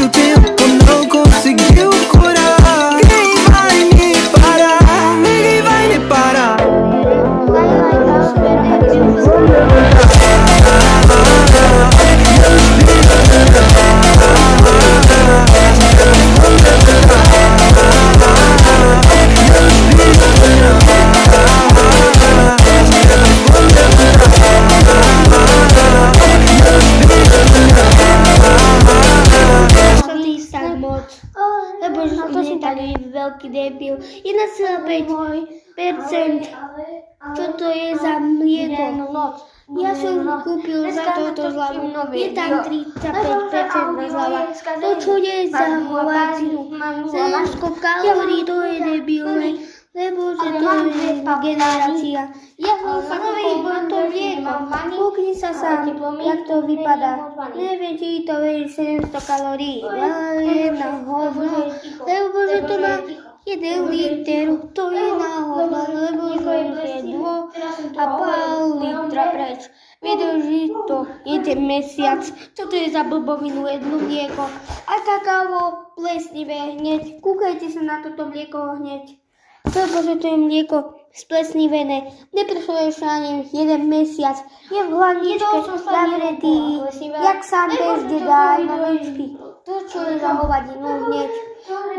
muito tempo não conseguiu curar. Quem vai me parar? Ninguém vai me parar. Lebo že taký veľký debil. 1,5%. Čo to je za mlieko? Ja som kúpil za toto zľavu. Je tam 35% zľava. To čo je za hovadzinu? 700 kalórií, to je debilné. Lebo že to je generácia. Ja som sa kúpil to mlieko. Kúkni sa sám, jak to vypadá. Neviem, či to je 700 kalórií. Ale je na hovno. Lebo že to má 1 liter. To je na hovno. Lebo že je 2,5 litra preč. Vydrží to 1 mesiac. Čo to je za blbovinu, jedno mlieko? A kakávo plesnivé hneď. Kúkajte sa na toto mlieko hneď. Lebo že to je mlieko splesnivené. Neprešlo ešte ani 1 mesiac. Je v hlavničke zavretý, jak sám bez deda aj na večky. To čo je za hovadinu hneď.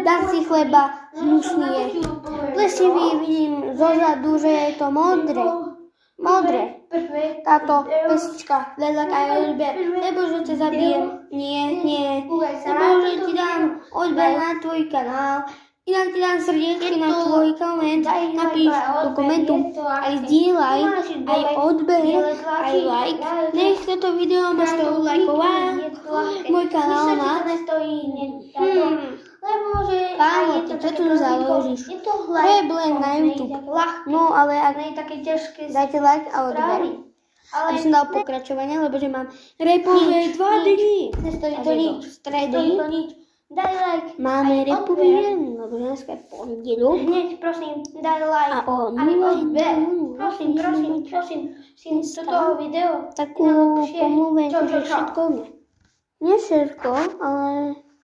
Dá si chleba, hnusný je. Plesnivý vidím zozadu, že je to modré. Modré. Táto pesička lezaká odber. Lebo že ťa zabijem. Nie. Lebo že ti dám odber na tvoj kanál. Inak ti dám srdiečky na tvoj koment, napíš do komentu, aj zdieľaj, aj odber, aj like. Nech toto video má 100 lajkov. Môj kanál má. Kámo, ty čo tu založíš? To je blend na YouTube. No ale ak dajte like a odber. Aby som dal pokračovanie, lebo že mám repové 2 dní. Nestojí to nič. Stredy. Daj like. Máme repový deň, lebo dneska je pondelok. Hneď, prosím, daj like. A odber. Prosím, do toho videa. Takú pomluvenku, že všetko. Nie všetko, ale